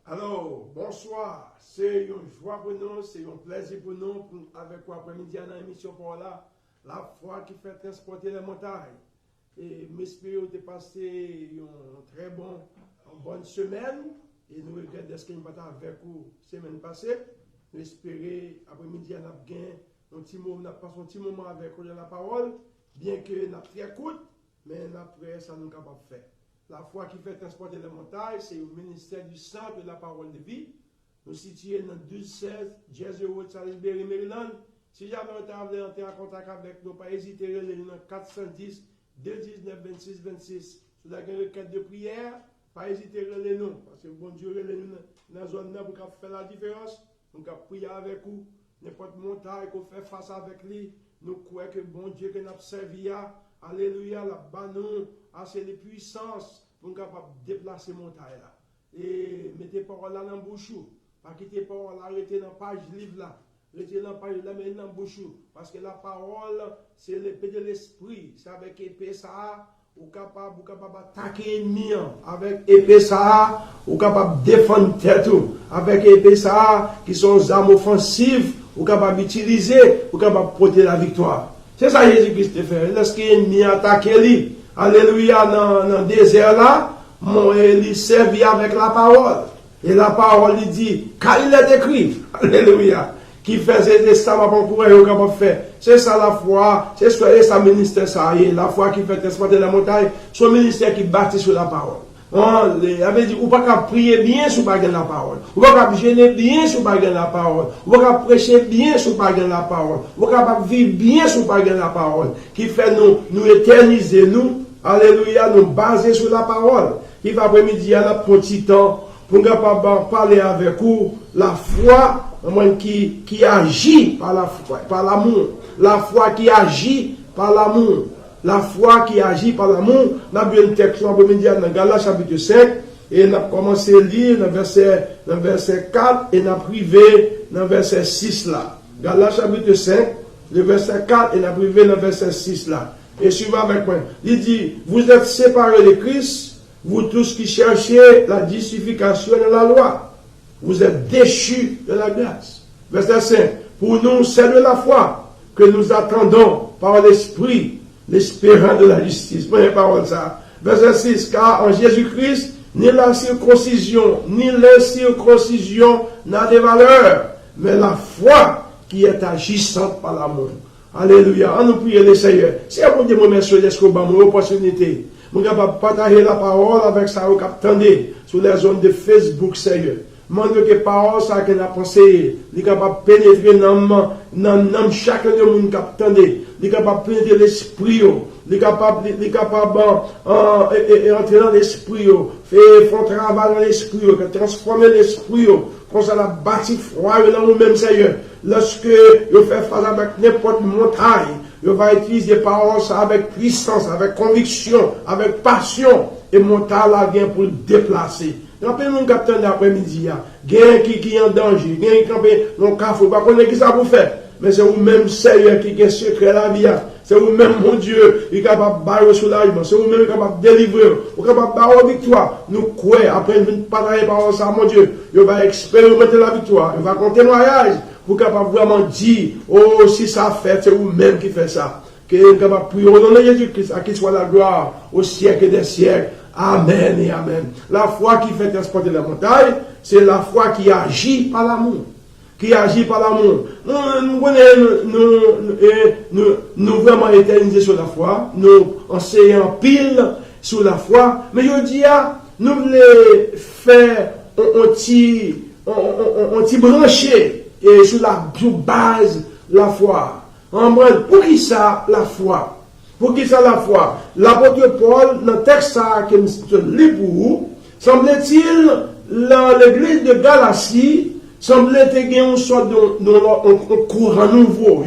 Alors, bonsoir. C'est une joie pour nous, c'est un plaisir pour nous, avec vous après-midi dans l'émission pour là, la foi qui fait transporter les montagnes. Et m'espère que vous passé une très bonne semaine. Et nous regrettons ce que nous avons avec vous la semaine passée. Nous espérons après-midi, nous avons gagné un petit moment avec vous dans la parole, bien que nous avons très court, mais après ça nous sommes capables de faire. La foi qui fait transporter les montagnes, c'est le ministère du sang de la parole de vie. Nous situons dans 1216 Jersey Road, Salisbury, Maryland. Si jamais vous avez entrer en contact avec nous, pas hésiter à nous 410 219 26 26. Si vous avez une requête de prière, pas hésiter à nous. Parce que bon Dieu, nous dans la zone pour faire la différence. Nous pouvons prier avec vous. N'importe montagne qu'on fait face avec lui. Nous croyons que bon Dieu que nous avons servi. Alléluia, la banon, assez de puissance pour nous capable de déplacer montagne là. Et mettez parole là dans la bouche. Pas quitter parole là, arrêtez dans la page livre là. Arrêtez dans la page là, mettez dans la bouche. Parce que la parole, c'est l'épée de l'esprit. C'est avec épée ça, ou capable attaquer l'ennemi. Avec épée ça, ou capable défendre tête. Avec épée ça, qui sont des armes offensives, ou capable d'utiliser, ou capable porter la victoire. C'est ça Jésus-Christ fait. Lorsqu'il a attaqué lui, alléluia, dans le désert là, il servi avec la parole. Et la parole, il dit, car il est écrit, alléluia, qui faisait ça pour pouvoir faire. C'est ça la foi, c'est ça le ministère, ça y est, la foi qui fait transporter la montagne, son ministère qui bâtit sur la parole. On avait dit, ou pas qu'à prier bien sur la parole, ou pas qu'à gêner bien sur la parole, ou pas qu'à prêcher bien sur la parole, ou pas qu'à vivre bien sur la parole, qui fait nous éterniser, nous, alléluia, nous baser sur la parole, qui va après-midi à la petit temps, pour parler avec vous, la foi, qui agit par l'amour, la foi qui agit par l'amour. La foi qui agit par l'amour, nous avons une texte dans Galates chapitre 5, et nous avons commencé à lire dans verset 4, et nous avons privé dans verset 6 là. Galates chapitre 5, le verset 4, et nous avons privé dans verset 6 là. Et suivant avec moi, il dit, vous êtes séparés de Christ, vous tous qui cherchez la justification de la loi. Vous êtes déchus de la grâce. Verset 5, pour nous, c'est de la foi que nous attendons par l'Esprit, l'espérant de la justice. Première parole ça. Verset 6. Car en Jésus-Christ, ni la circoncision, ni l'incirconcision n'a de valeur, mais la foi qui est agissante par l'amour. Alléluia. On nous prie le Seigneur. C'est un bon Dieu, merci d'être une opportunité. Nous sommes capables de partager la parole avec ça, vous attendez sur les zones de Facebook, Seigneur. Demande que parole, ça que nous avons pensé, nous sommes capables de pénétrer dans chacun de nous qui attendez. Il est capable de pénétrer l'esprit, il est capable d'entrer dans l'esprit, faire un travail dans l'esprit, transformer l'esprit, comme ça la bâti froid dans nous-mêmes, Seigneur. Lorsque vous faites face avec n'importe montagne, vous va utiliser les paroles avec puissance, avec conviction, avec passion, et montagne là vient pour le déplacer. Rappelez-nous capitaine d'après-midi, il y a qui est en danger, il y a qui est dans le café, vous ne connaissez pas qui ça vous fait. Mais c'est vous-même, Seigneur, qui est secret la vie. C'est vous-même, mon Dieu, qui est capable de barrer sur l'argent. C'est vous-même qui est capable de délivrer. Vous êtes capable de barrer la victoire. Nous croyons, après une parole par ça, mon Dieu, il va expérimenter la victoire. Il va compter témoignage. Vous êtes capable de vraiment dire, oh, si ça fait, c'est vous-même qui fait ça. Que vous êtes capable de prier au nom de Jésus-Christ, à qui soit la gloire au siècle des siècles. Amen et amen. La foi qui fait transporter la montagne, c'est la foi qui agit par l'amour. Qui agit par l'amour. Nous vraiment éternisés sur la foi, nous enseignons pile sur la foi, mais je dis, nous voulons faire un petit branché et sur la base la foi. Pour qui ça la foi? Pour qui ça la foi? L'apôtre Paul, dans le texte que je lis pour vous, semble-t-il, dans l'église de Galatie, semble-t-il qu'il y a une sorte de courant nouveau,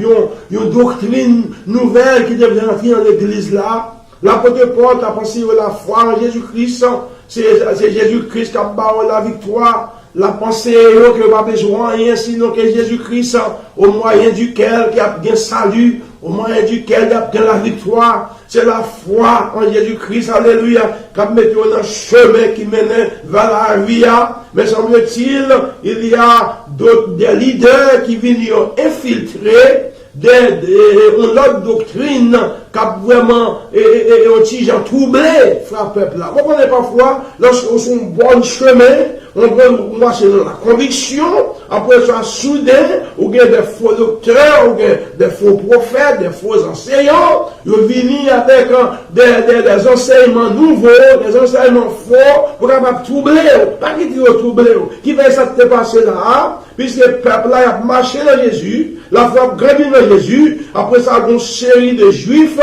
une doctrine nouvelle qui devait entrer dans l'église là. L'apôtre Paul a pensé à la foi en Jésus-Christ, c'est Jésus-Christ qui a barré la victoire. La pensée qu'il n'y a pas besoin de rien sinon que Jésus-Christ, au moyen duquel il y a bien salut, au moyen duquel il y a bien la victoire. C'est la foi en Jésus-Christ, alléluia, qui a mis dans le chemin qui mène vers la vie. Mais semble-t-il, il y a des leaders qui viennent infiltrer une autre doctrine qui a vraiment un gens troublé, frère peuple là. Vous comprenez parfois, lorsqu'on est sur un bon chemin, on peut marcher dans la conviction, après ça soudain, ou bien des faux docteurs, ou bien des faux prophètes, des faux enseignants, ils viennent avec des enseignements nouveaux, des enseignements faux, pour capable troubler, pas qui dit troubler, qui va ça te passer là, puisque le peuple là a marché dans Jésus, la foi grandit dans Jésus, après ça, une série de juifs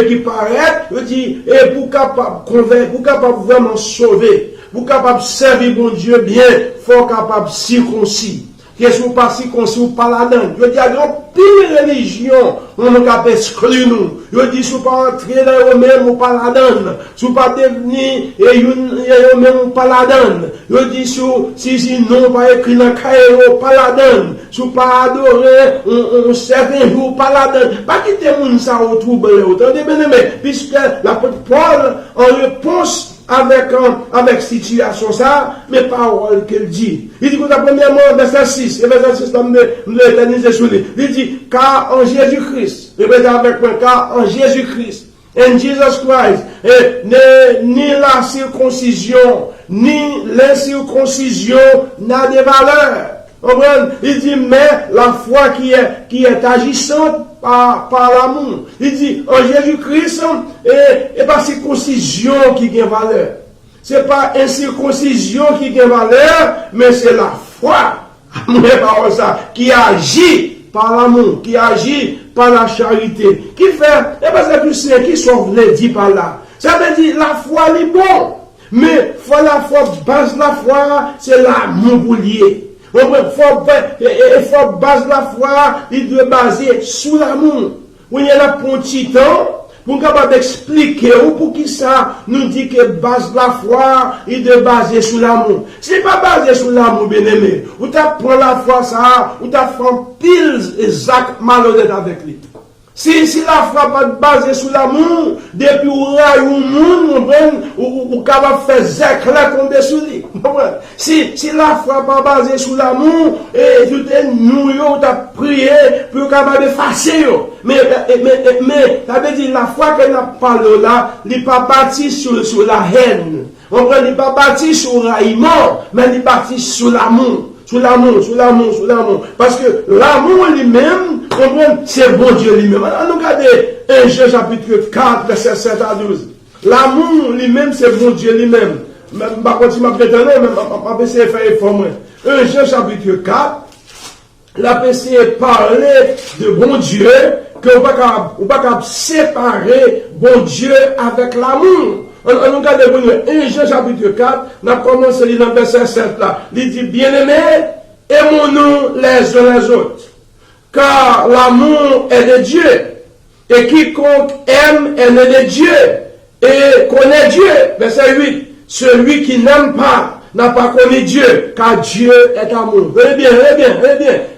qui paraissent, et dit, et pour capable convaincre, pour capable vraiment sauver, pour capable servir mon Dieu bien, il faut capable circoncis. Qu'est-ce que vous pas circoncis ou pas là-dedans? Je dis, il y a une pire religion, on nous a exclu nous. Je dis, si vous pas entrer dans eux-mêmes ou pas là-dedans, si vous pas devenir et eux-mêmes ou pas là-dedans. Je dis, si non pas écrit dans le cahier ou pas là-dedans, si vous pas adorer un certain jour pas là-dedans, pas quitter moun ça au trouble. Attendez bien aimé, puisque l'apôtre Paul, en réponse avec situation ça, mes paroles qu'il dit. Il dit que la premièrement, verset 6, et verset 6, nous l'éterniser sur lui. Il dit, car en Jésus-Christ, répétez avec moi, car en Jésus-Christ, en Jesus Christ, ni la circoncision, ni l'incirconcision n'a de valeur. Il dit, mais la foi qui est agissante par l'amour. Il dit, en Jésus-Christ, et pas circoncision qui a valeur. C'est pas incirconcision qui a valeur, mais c'est la foi. Qui agit par l'amour, qui agit par la charité. Qui fait, et bien c'est tout ça qui sont dit par là. Ça veut dire, la foi est bon. Mais, la foi, base la foi, c'est l'amour pour lier. Il faut base la foi, il doit baser sur l'amour. Il y a un petit temps, pour capable d'expliquer ou pour qui ça nous dit que base la foi, il doit baser sur l'amour. Si n'est pas basé sur l'amour, bien aimé, ou tu prends la foi ça, ou tu fais pile et actes malhonnêtes avec lui. Si la foi pas basée sur l'amour, depuis ou raille ou monde, ou capable faire zèque là qu'on dessus lui. Si la foi pas basée sur l'amour, et tu t'es nous t'as prié pour capable effacer yo. Mais ça veut dire la foi qu'elle a parlé là, n'est pas bâtie sur la haine. On prend n'est pas bâtie sur le raillement, mais n'est bâtie sur l'amour. Sur l'amour. Parce que l'amour lui-même, c'est bon Dieu lui-même. Alors, nous regardons 1 Jean chapitre 4, verset 7 à 12. L'amour lui-même, c'est bon Dieu lui-même. Je vais continuer à prétendre, mais je vais essayer de faire effort. 1 Jean chapitre 4, la PC parler de bon Dieu, que on ne peut pas séparer bon Dieu avec l'amour. On regarde 1 Jean chapitre 4, on a commencé dans le verset 7 là. Il dit, bien-aimés, aimons-nous les uns les autres. Car l'amour est de Dieu. Et quiconque aime est né de Dieu. Et connaît Dieu. Verset 8. Celui qui n'aime pas n'a pas connu Dieu. Car Dieu est amour. Venez bien.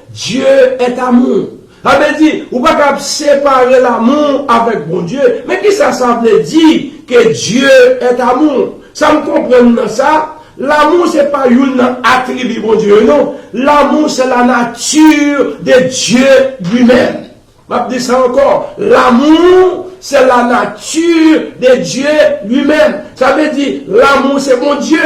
Dieu est amour. Ça veut dire, on ne peut pas séparer l'amour avec bon Dieu. Mais qui ça veut dire que Dieu est amour? Ça me comprend dans ça? L'amour, ce n'est pas une attribut bon Dieu, non. L'amour, c'est la nature de Dieu lui-même. Je vais dire ça encore. L'amour, c'est la nature de Dieu lui-même. Ça veut dire, l'amour, c'est mon Dieu.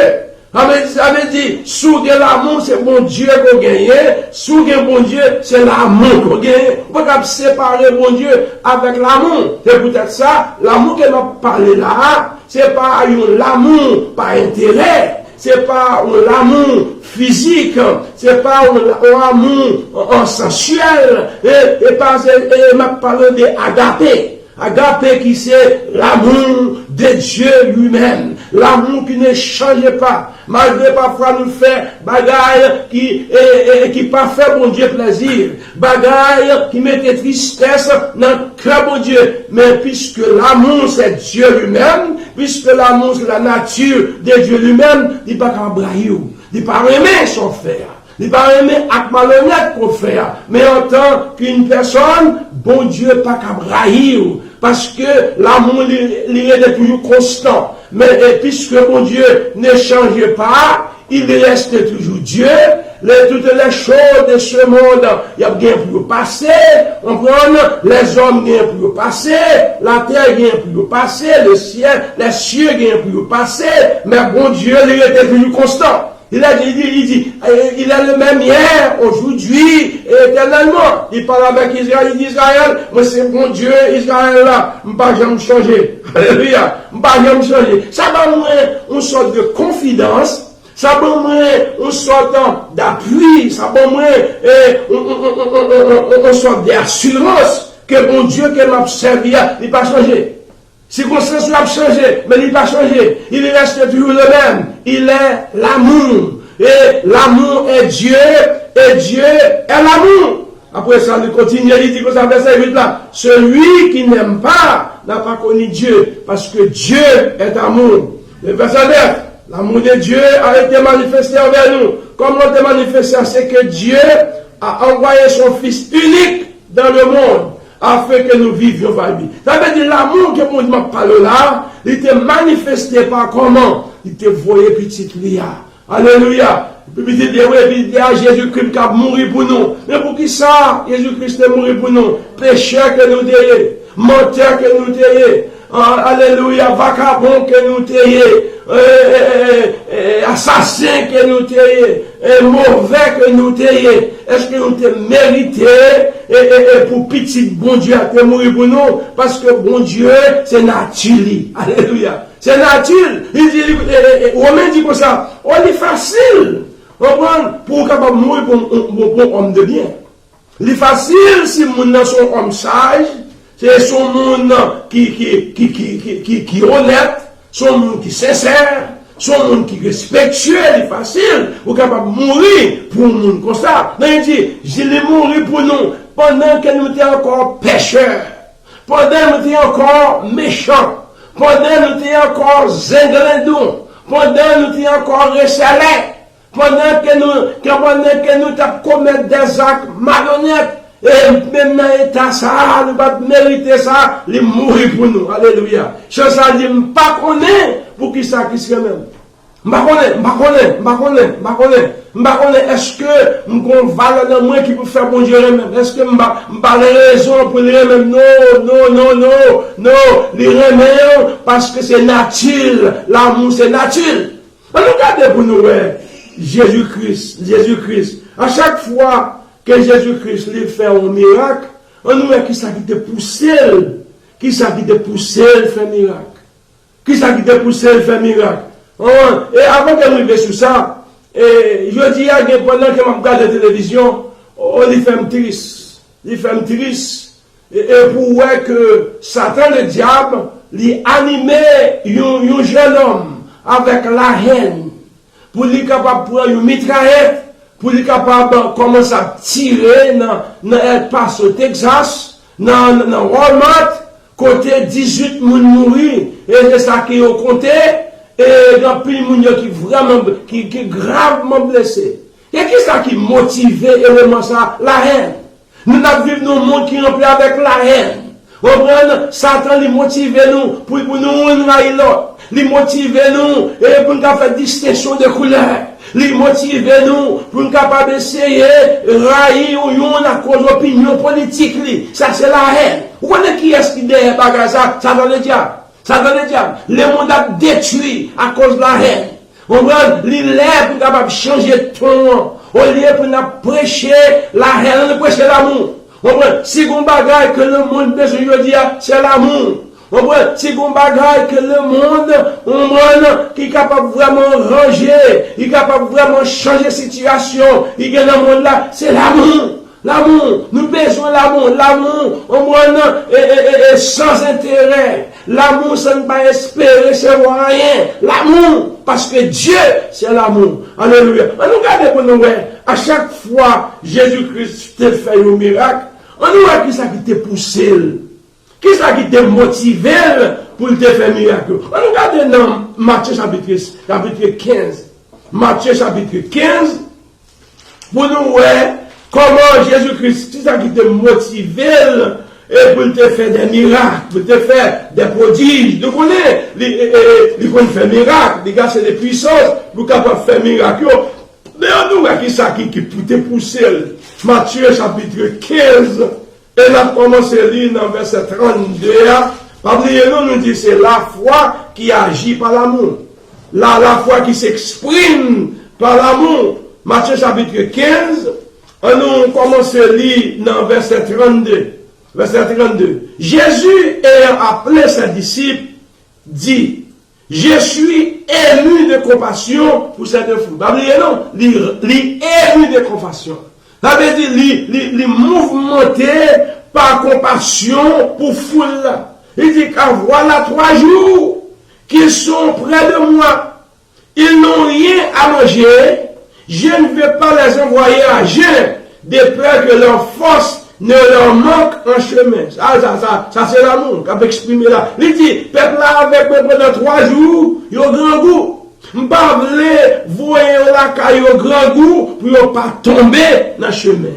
Ça veut dire, sous l'amour, c'est mon Dieu qu'on gagne. Sous bon Dieu, c'est l'amour qu'on gagne. On ne peut pas séparer mon Dieu avec l'amour. C'est peut-être ça, l'amour qu'elle m'a parlé là, c'est pas l'amour par intérêt. C'est pas l'amour physique, c'est pas l'amour sensuel, et m'a parlé d'agapé. Agapé qui c'est l'amour de Dieu lui-même. L'amour qui ne change pas. Malgré parfois nous faire bagaille qui pas fait bon Dieu plaisir. Bagaille qui mettait tristesse dans le cœur bon Dieu. Mais puisque l'amour c'est Dieu lui-même, puisque l'amour c'est la nature de Dieu lui-même, il ne peut pas brailler. Il ne peut pas aimer son frère. Il va aimer avec malhonnête pour faire. Mais en tant qu'une personne, bon Dieu pas qu'à brahir. Parce que l'amour, il est toujours constant. Mais puisque mon Dieu ne change pas, il reste toujours Dieu. Toutes les choses de ce monde, il y a bien pour passer. On prend les hommes bien pour passer, la terre bien pour passer, le ciel, les cieux bien pour passer. Mais bon Dieu, il est toujours constant. Il dit, il est le même hier, aujourd'hui, et éternellement. Il parle avec Israël, il dit Israël, moi c'est bon Dieu, Israël là, je ne vais pas jamais changer. Alléluia, je ne vais pas jamais changer. Ça va moins une sorte de confidence. Ça va moins une sorte d'appui, ça va moins une sorte d'assurance que bon Dieu qui m'a servi, il n'a pas changé. Circonstances a changé, mais il n'a pas changé. Il reste toujours le même. Il est l'amour. Et l'amour est Dieu, et Dieu est l'amour. Après ça, il continue, il dit que ça verset 8 là. Celui qui n'aime pas n'a pas connu Dieu, parce que Dieu est amour. Le verset 9. L'amour de Dieu a été manifesté envers nous. Comment il a été manifesté? C'est que Dieu a envoyé son Fils unique dans le monde afin que nous vivions par lui. Ça veut dire l'amour que mon Dieu parle là, il était manifesté par comment? Il était voyé petit Lia. Alléluia. Puis il dit, Jésus-Christ qui a mouru pour nous. Mais pour qui ça? Jésus-Christ est mort pour nous. Pécheur que nous t'ayons. Menteur que nous t'ayons. Alléluia. Vagabond que nous t'ayons. Assassin que nous t'ayons. Mauvais que nous t'ayons. Est-ce que nous t'ayons mérité pour petit bon Dieu à te mourir pour nous? Parce que bon Dieu, c'est naturel. Alléluia. C'est naturel. Il dit, Romain dit comme ça, on est facile. Pour capable mourir pour homme de bien. Il est facile si mon sont homme sage, c'est son monde qui est honnête, son monde qui est sincère, son monde qui est respectueux, il est facile pour capable mourir pour un monde comme ça. Mais il dit, je l'ai mouru pour nous pendant que nous étions encore pécheurs, pendant que nous étions encore méchants, pendant que nous étions encore zinglandons, pendant que nous étions encore recalés. Pendant que nous commettons des actes malhonnêtes, et même dans l'état ça, nous pas mériter ça, il mourir pour nous. Alléluia. Je ne sais pas pour qui ça qui serait même. Est-ce que nous avons valeur dans moi qui peut faire bon Dieu même? Est-ce que nous avons raison pour les même? Non. Les remèdes parce que c'est naturel. L'amour c'est naturel. On nous garde pour nous, Jésus-Christ. À chaque fois que Jésus-Christ lui fait un miracle, on nous voit qui ça qui te pousse, qui ça qui te pousse faire miracle, qui ça qui te pousse faire miracle. Et avant de arriver sur ça, je dis à quelqu'un pendant que je regarde la télévision, on lui fait triste, et pour voir que Satan le diable, lui animait un jeune homme avec la haine. Pour lui capable de prendre une mitraillette, pour lui capable de commencer à tirer dans El Paso, Texas, dans Walmart, côté 18 moun mourir, et c'est ça qui est compté, et il y a plus de moun qui est gravement blessé. Et qui ça qui motive élément ça? La haine. Nous vivons dans un monde qui est rempli avec la haine. On prend Satan, il motive nous pour nous envahir l'autre. Il motive nous et pour nous faire distinction de couleurs. Il motive nous pour nous capable d'essayer railler ou yon à cause d'opinion politique. Ça c'est la haine. Vous connaissez qui est-ce qui derrière bagage ça? Ça dans le diable. Le monde a détruit à cause de la haine. On prend l'élève pour capable changer de ton. Au lieu pour nous prêcher la haine, nous prêcher l'amour. Si vous bagaille que le monde besoin de dire, c'est l'amour. Si vous bagaille que le monde qui est capable vraiment ranger, il est capable vraiment changer la situation, il y a le monde là, c'est l'amour. L'amour, nous besoin l'amour. L'amour, sans intérêt. L'amour, ça ne va pas espérer, c'est rien. L'amour, parce que Dieu, c'est l'amour. Alléluia. On nous regarde pour nous, à chaque fois, Jésus-Christ te fait un miracle, on nous voit qui ça qui te pousse, qui ça qui te motive pour te faire un miracle. On nous regarde dans Matthieu chapitre 15. Matthieu chapitre 15. pour nous voir comment Jésus-Christ, c'est ça qui te motive et pour te faire des miracles, pour te faire des prodiges. Nous connaissons, il connaît faire des miracles, les gars, c'est des puissances, pour capable faire des miracles. Mais on nous qui ça qui pour te pousser. Matthieu chapitre 15, et on a commencé à lire dans verset 32. Pas oublier, nous dit c'est la foi qui agit par l'amour. La foi qui s'exprime par l'amour. Matthieu chapitre 15, on commence à lire dans verset 32. Verset 32. Jésus ayant appelé ses disciples, dit, je suis ému de compassion pour cette foule. Pas oublier, non, ému de compassion. Ça veut dire, les mouvementé par compassion pour foule. Il dit, car voilà 3 jours qu'ils sont près de moi. Ils n'ont rien à manger. Je ne vais pas les envoyer à jeun, de peur que leur force ne leur manque en chemin. Ça c'est l'amour qu'a exprimé là. Il dit, peuple là avec moi pendant 3 jours, il y a grand goût. M'pas vle voyer la caille au grand goût pour ne pas tomber dans le chemin.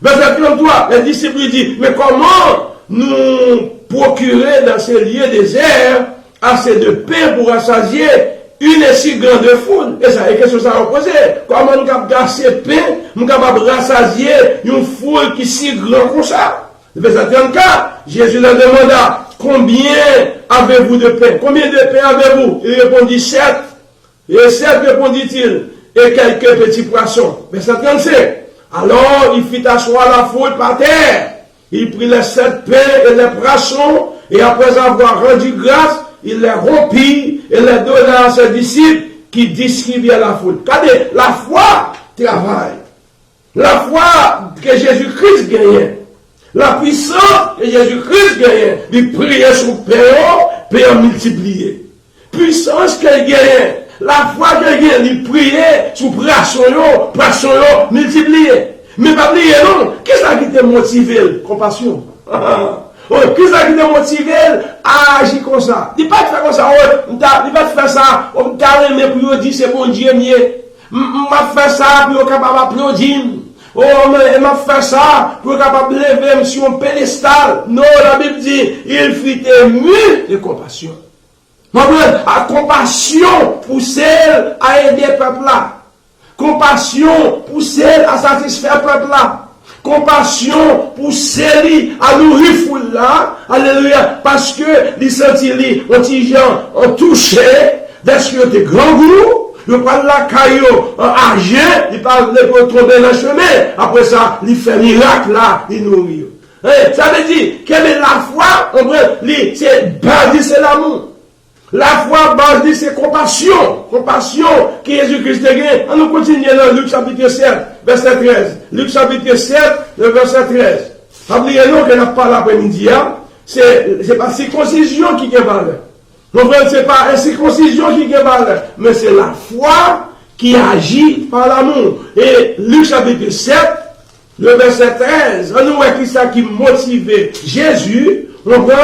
Verset 33, les disciples lui disent, mais comment nous procurer dans ces lieux déserts assez de pain pour rassasier une si grande foule? Et ça, et qu'est-ce que ça va poser? Comment nous avons assez de pain, nous avons rassasier une foule qui est si grande comme ça? Verset 34, Jésus leur demanda, combien avez-vous de pain? Combien de pain avez-vous? Il répondit 7. Et 7 répondit-il, et quelques petits poissons. Verset 35. Alors il fit asseoir la foule par terre. Il prit les 7 pains et les poissons, et après avoir rendu grâce, il les rompit et les donna à ses disciples qui distribuaient à la foule. Regardez, la foi travaille. La foi que Jésus-Christ gagnait. La puissance que Jésus-Christ gagnait. Il priait sur pain multiplié. Puissance qu'elle gagnait. La foi qu'elle gagnait, il priait sur poisson multiplié. Mais pas oublier, non. Qu'est-ce qui t'a motivé? Compassion. Qu'est-ce qui t'a motivé à agir comme ça? Dis pas de faire comme ça. Dis pas de faire ça. On t'a aimé pour dire c'est bon Dieu mieux. M'a fait ça pour être capable d'applaudir. M'a fait ça pour être capable de lever sur un pédestal. Non, la Bible dit, il fut ému de compassion. À compassion pour celle à aider le peuple là. Compassion pour celle à satisfaire le peuple là. Compassion pour celle à nourrir foule là. Alléluia. Parce que les sentis, les gens ont touché, dès que tu es grand goût, il parle la caillou en argent, il parle de tomber dans le chemin. Après ça, il fait miracle là, il nourrit. Ça veut dire, quelle est la foi? C'est basé, c'est l'amour. La foi basée, c'est compassion. Compassion que Jésus-Christ a gagné. On nous continue dans Luc chapitre 7, verset 13. Luc chapitre 7, le verset 13. Oubliez-nous que n'a pas l'après-midi. C'est pas circoncision qui est valeur. Donc, c'est pas une circoncision qui est valeur. Mais c'est la foi qui agit par l'amour. Et Luc chapitre 7, le verset 13. On nous voit qui ça qui motivait Jésus. On voit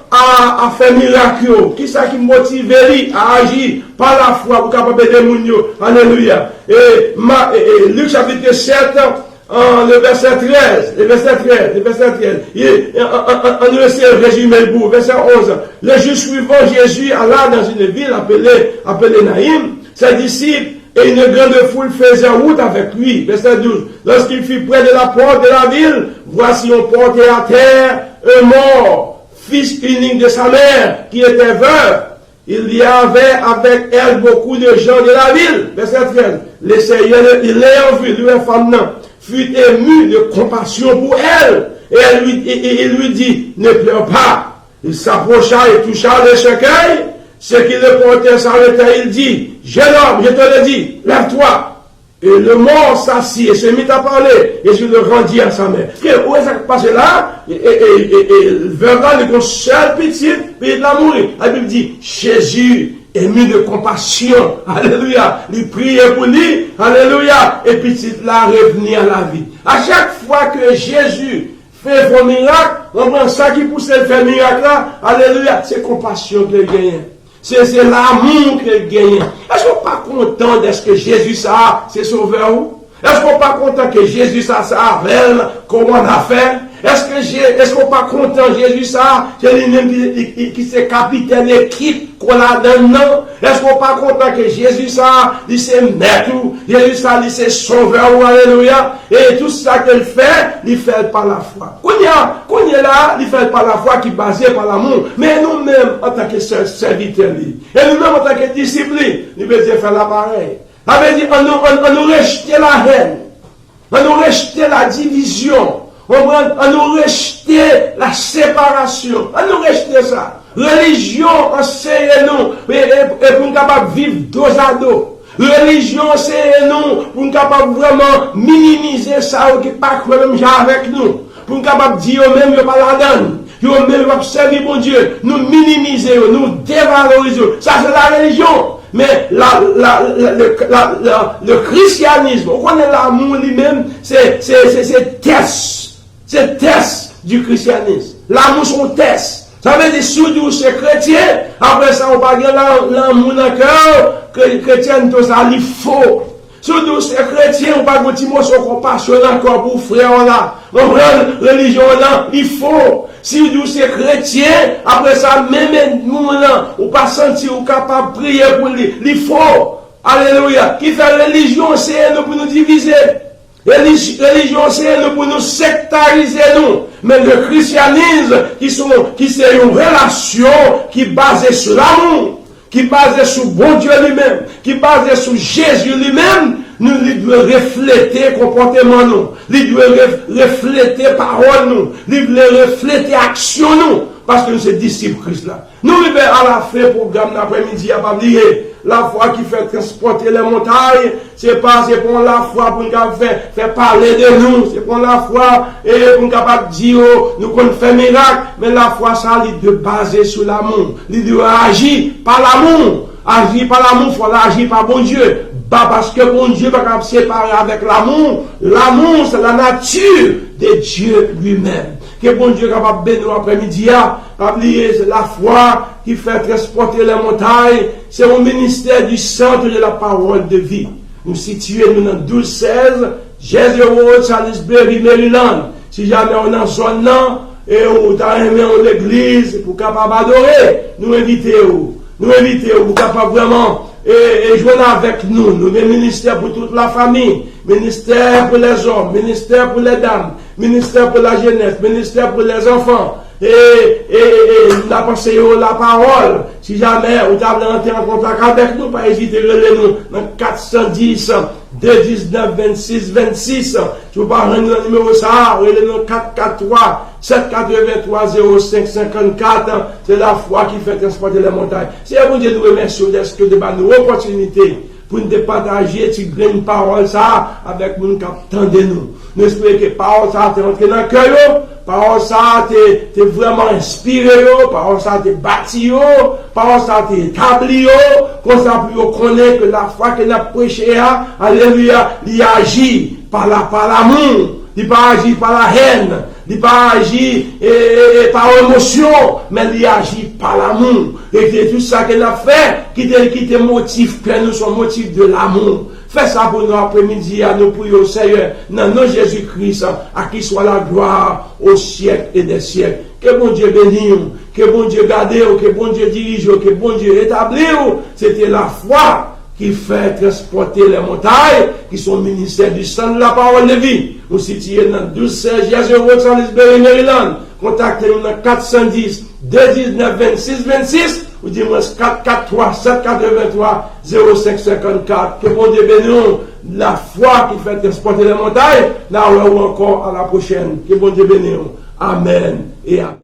à faire miracle. Qui ça qui motive lui à agir par la foi pour capable de mounio. Alléluia. Et Luc chapitre 7, le verset 13. Le verset 13. On essaie de résumer le bout. Verset 11. Le jour suivant, Jésus alla dans une ville appelée Naïm. Ses disciples et une grande foule faisait route avec lui. Verset 12. Lorsqu'il fut près de la porte de la ville, voici on portait à terre un mort, fils unique de sa mère, qui était veuve. Il y avait avec elle beaucoup de gens de la ville. Verset 13. Le Seigneur, il l'ayant vu, lui, femme, fut ému de compassion pour elle. Et il lui dit, ne pleure pas. Il s'approcha et toucha le cercueil. Ce qui le portait s'arrêta, il dit, jeune homme, je te le dis, lève-toi. Et le mort s'assit et se mit à parler. Et je le rendis à sa mère. Où est-ce que passé là? Et verra le seul petit, puis il l'a mouru. La Bible dit, Jésus est mis de compassion. Alléluia. Il priait pour lui. Alléluia. Et petit là revenu à la vie. À chaque fois que Jésus fait un miracle, on prend ça qui pousse à faire miracle là. Alléluia. C'est compassion qu'il gagne. C'est l'amour qu'il gagne. Est-ce qu'on n'est pas content de ce que Jésus a, c'est sauveur? Est-ce qu'on n'est pas content que Jésus ça avec comment on a fait? Est-ce qu'on n'est pas content Jésus ça? C'est lui-même qui c'est capitaine d'équipe qu'on a donné, non? Est-ce qu'on n'est pas content que Jésus ça, il c'est maître, Jésus ça, il c'est sauveur, alléluia. Et tout ça qu'il fait, il fait par la foi. Qu'on est là, il fait par la foi qui est basée par l'amour. Mais nous-mêmes, en tant que serviteurs, et nous-mêmes, en tant que disciples, nous devons faire la pareille. Ça veut dire, on nous rejeter la haine, on nous rejeter la division, on nous rejeter la séparation, on nous rejeter ça. Religion, enseigne-nous, et pour nous capables de vivre dos à dos. Religion, enseigne-nous, pour nous capables vraiment minimiser ça, qui n'est pas problème avec nous. Pour nous capables de dire, même, pas la donne. Nous même observer mon Dieu, nous minimiser, nous dévaloriser. Ça, c'est la religion. Mais le christianisme, on connaît l'amour lui-même, c'est test. C'est test du christianisme. L'amour, c'est un test. Ça veut dire, si nous sommes chrétiens, après ça, on va dire l'amour dans le cœur, que chrétien, tout ça, il faut. Si nous sommes chrétiens, on va dire, petit mot, son compassion encore pour frère là. On prend religion là, il faut. Si nous sommes chrétiens, après ça, même nous là, on pas sentir ou capable de prier pour lui. Il faut. Alléluia. Qui fait religion, c'est nous pour nous diviser. Religion, c'est nous pour nous sectariser nous. Mais le christianisme, qui c'est une relation qui est basée sur l'amour, qui est basée sur bon Dieu lui-même, qui est basée sur Jésus lui-même, nous devons refléter comportement nous, nous devons refléter parole nous, nous devons refléter action nous, parce que nous sommes disciples Christ là. Nous devons à la fin programme l'après-midi à pas oublier. La foi qui fait transporter les montagnes, c'est pas pour la foi pour nous faire parler de nous, c'est pour la foi et pour nous capable dire nous qu'on fait miracle, mais la foi ça il doit baser sur l'amour, il doit agir par l'amour, agir par l'amour, il faut agir par bon Dieu. Pas parce que bon Dieu va pas séparer avec l'amour. L'amour, c'est la nature de Dieu lui-même. Que bon Dieu est capable de bénir l'après-midi. C'est la foi qui fait transporter les montagnes. C'est au ministère du centre de la parole de vie. Nous situons dans 12-16, Jersey Road, Salisbury, Maryland. Si jamais on est en zone là, et on t'a aimé l'église pour capable adorer, nous invitons. Nous invitons pour capable vraiment et jouer avec nous. Nous avons ministère pour toute la famille, ministère pour les hommes, ministère pour les dames, ministère pour la jeunesse, ministère pour les enfants. Et nous avons pensé la parole. Si jamais vous avez entré en contact avec nous, pas hésiter à relire nous dans 410 219 26 26. Tu ne peux pas rendre le numéro ça, relire nous 443 783 05 54. C'est la foi qui fait transporter les montagnes. C'est à vous de nous remercier d'être que de nous opportunité pour nous partager une parole ça avec nous qui attendent nous. Nous espérons que parole ça est entrée dans le cœur. Parole ça t'es vraiment inspiré, parole ça t'es bâti, parole ça t'es établi, qu'on ça pour connaître que la foi que nous avons prêché, alléluia, il agit par l'amour, il pas agit par la haine, il pas agit par l'émotion, mais il agit par l'amour. Et c'est tout ça qu'il a fait, qui te motive, que nous sommes motifs de l'amour. Fais ça pour nous après-midi, à nous prier au Seigneur, dans nom Jésus-Christ, à qui soit la gloire au siècle et des siècles. Que bon Dieu bénisse, que bon Dieu garde, que bon Dieu dirige, que bon Dieu établit. C'était la foi qui fait transporter les montagnes, qui sont ministères du sang de la parole de vie. Nous situons dans 12-16 Jersey Road, Salisbury, Maryland. Contactez-nous dans 410 219 26 26. Ou dis-moi 443 783 05 54. Que bon Dieu bénisse la foi qui fait transporter les montagnes. Là ou encore à la prochaine. Que bon Dieu bénisse. Amen et amen.